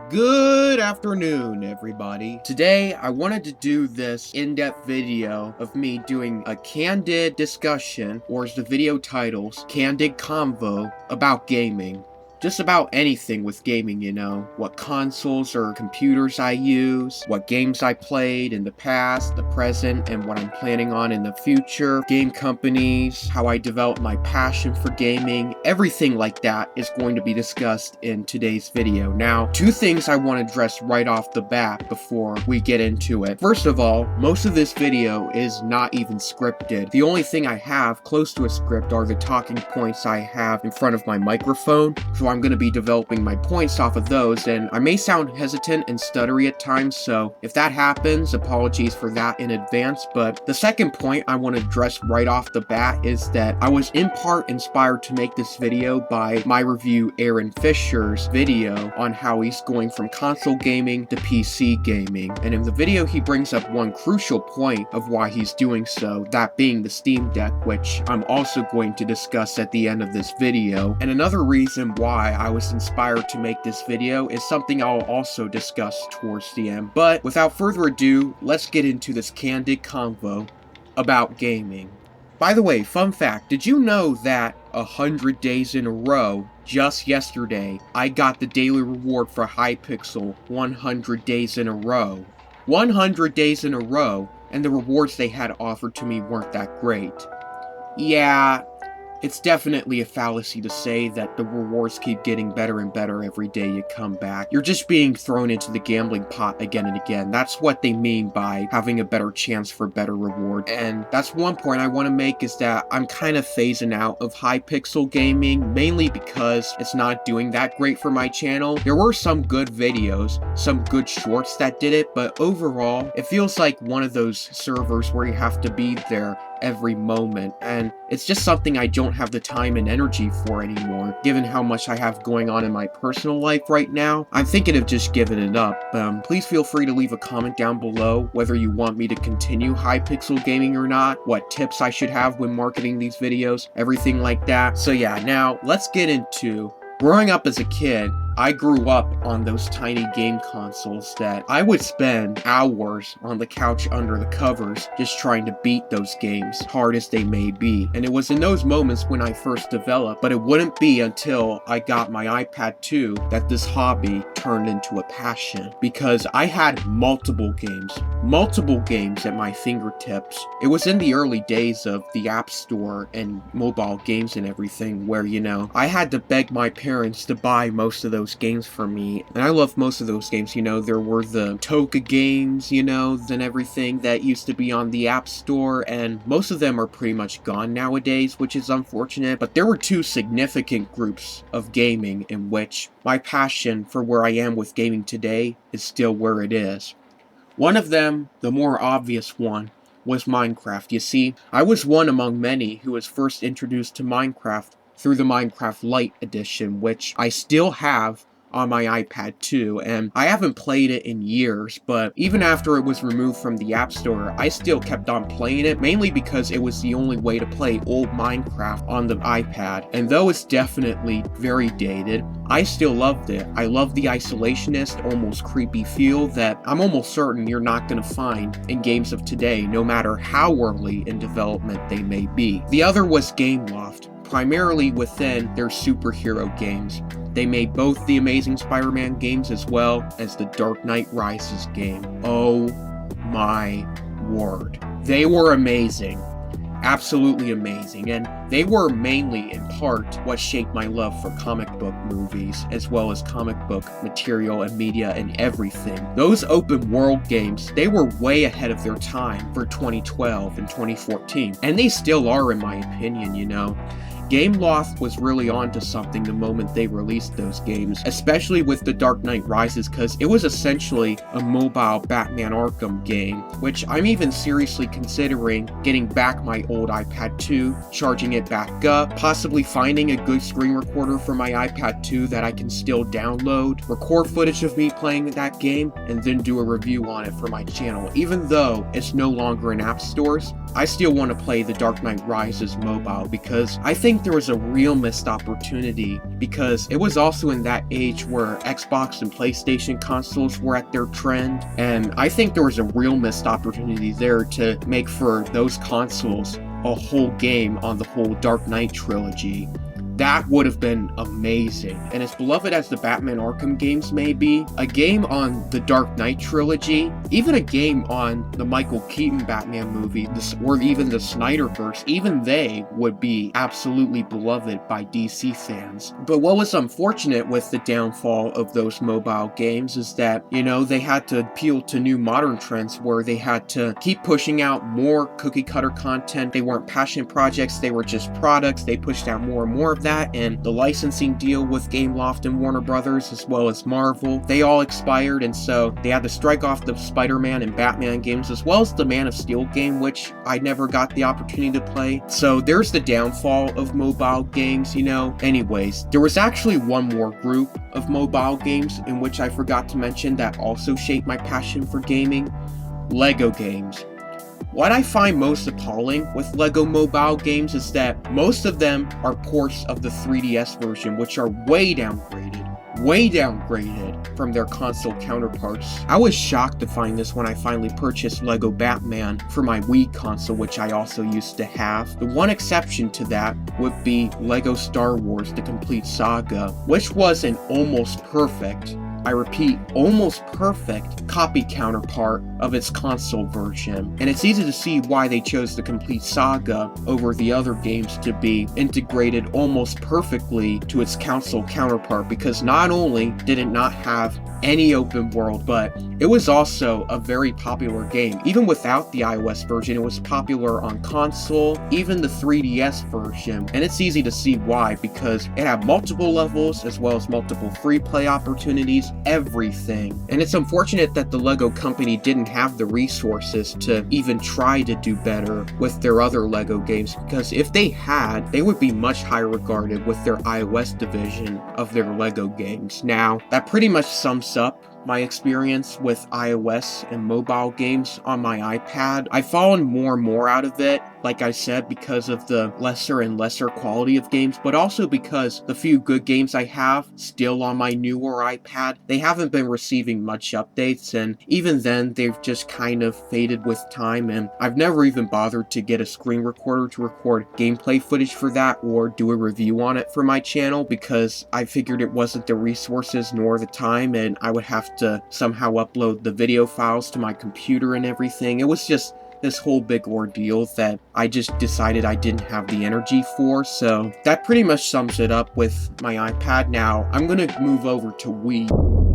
Good afternoon, everybody. Today, I wanted to do this in-depth video of me doing a candid discussion, or as the video titles, Candid Convo, about gaming. Just about anything with gaming, you know. What consoles or computers I use, what games I played in the past, the present, and what I'm planning on in the future, game companies, how I developed my passion for gaming, everything like that is going to be discussed in today's video. Now, two things I want to address right off the bat before we get into it. First of all, most of this video is not even scripted. The only thing I have close to a script are the talking points I have in front of my microphone, so I'm going to be developing my points off of those, and I may sound hesitant and stuttery at times, so if that happens, apologies for that in advance. But the second point I want to address right off the bat is that I was in part inspired to make this video by my review Aaron Fisher's video on how he's going from console gaming to PC gaming, and in the video he brings up one crucial point of why he's doing so, that being the Steam Deck, which I'm also going to discuss at the end of this video. And another reason why I was inspired to make this video is something I'll also discuss towards the end. But without further ado, let's get into this candid convo about gaming. By the way, fun fact, did you know that 100 days in a row, just yesterday, I got the daily reward for Hypixel 100 days in a row? 100 days in a row, and the rewards they had offered to me weren't that great. Yeah, it's definitely a fallacy to say that the rewards keep getting better and better every day you come back. You're just being thrown into the gambling pot again and again. That's what they mean by having a better chance for better reward. And that's one point I want to make, is that I'm kind of phasing out of Hypixel gaming, mainly because it's not doing that great for my channel. There were some good videos, some good shorts that did it, but overall, it feels like one of those servers where you have to be there every moment, and it's just something I don't have the time and energy for anymore. Given how much I have going on in my personal life right now, I'm thinking of just giving it up. Please feel free to leave a comment down below whether you want me to continue Hypixel gaming or not, what tips I should have when marketing these videos, everything like that. So yeah, now let's get into growing up as a kid. I grew up on those tiny game consoles that I would spend hours on the couch under the covers just trying to beat those games, hard as they may be. And it was in those moments when I first developed, but it wouldn't be until I got my iPad 2 that this hobby turned into a passion, because I had multiple games at my fingertips. It was in the early days of the App Store and mobile games and everything, where, you know, I had to beg my parents to buy most of those games for me, and I love most of those games. You know, there were the Toca games, you know, and everything that used to be on the App Store, and most of them are pretty much gone nowadays, which is unfortunate. But there were two significant groups of gaming in which my passion for where I am with gaming today is still where it is. One of them, the more obvious one, was Minecraft. You see, I was one among many who was first introduced to Minecraft through the Minecraft Lite edition, which I still have on my iPad 2, and I haven't played it in years, but even after it was removed from the App Store, I still kept on playing it, mainly because it was the only way to play old Minecraft on the iPad. And though it's definitely very dated, I still loved it. I love the isolationist, almost creepy feel that I'm almost certain you're not going to find in games of today, no matter how early in development they may be. The other was Gameloft, primarily within their superhero games. They made both the Amazing Spider-Man games as well as the Dark Knight Rises game. Oh my word. They were amazing. Absolutely amazing, and they were mainly, in part, what shaped my love for comic book movies, as well as comic book material and media and everything. Those open world games, they were way ahead of their time for 2012 and 2014, and they still are, in my opinion, you know. Gameloft was really onto something the moment they released those games, especially with The Dark Knight Rises, because it was essentially a mobile Batman Arkham game, which I'm even seriously considering getting back my old iPad 2, charging it back up, possibly finding a good screen recorder for my iPad 2 that I can still download, record footage of me playing that game, and then do a review on it for my channel. Even though it's no longer in app stores, I still want to play The Dark Knight Rises mobile, because I think think there was a real missed opportunity because it was also in that age where Xbox and PlayStation consoles were at their trend, and I think there was a real missed opportunity there to make for those consoles a whole game on the whole Dark Knight trilogy. That would have been amazing. And as beloved as the Batman Arkham games may be, a game on the Dark Knight trilogy, even a game on the Michael Keaton Batman movie, or even the Snyderverse, even they would be absolutely beloved by DC fans. But what was unfortunate with the downfall of those mobile games is that, you know, they had to appeal to new modern trends where they had to keep pushing out more cookie cutter content. They weren't passion projects, they were just products. They pushed out more and more of that, and the licensing deal with Gameloft and Warner Brothers as well as Marvel, they all expired, and so they had to strike off the Spider-Man and Batman games as well as the Man of Steel game, which I never got the opportunity to play. So there's the downfall of mobile games, you know. Anyways, there was actually one more group of mobile games in which I forgot to mention that also shaped my passion for gaming: Lego games. What I find most appalling with LEGO mobile games is that most of them are ports of the 3DS version, which are way downgraded from their console counterparts. I was shocked to find this when I finally purchased LEGO Batman for my Wii console, which I also used to have. The one exception to that would be LEGO Star Wars: The Complete Saga, which was an almost perfect, I repeat, almost perfect copy counterpart of its console version. And it's easy to see why they chose the Complete Saga over the other games to be integrated almost perfectly to its console counterpart, because not only did it not have any open world, but it was also a very popular game. Even without the iOS version, it was popular on console, even the 3DS version. And it's easy to see why, because it had multiple levels as well as multiple free play opportunities, everything. And it's unfortunate that the LEGO company didn't have the resources to even try to do better with their other LEGO games, because if they had, they would be much higher regarded with their iOS division of their LEGO games. Now, that pretty much sums up my experience with iOS and mobile games on my iPad. I've fallen more and more out of it, like I said, because of the lesser and lesser quality of games, but also because the few good games I have still on my newer iPad, they haven't been receiving much updates, and even then they've just kind of faded with time, and I've never even bothered to get a screen recorder to record gameplay footage for that or do a review on it for my channel, because I figured it wasn't the resources nor the time, and I would have to somehow upload the video files to my computer and everything. It was just this whole big ordeal that I just decided I didn't have the energy for. So that pretty much sums it up with my iPad. Now I'm gonna move over to Wii.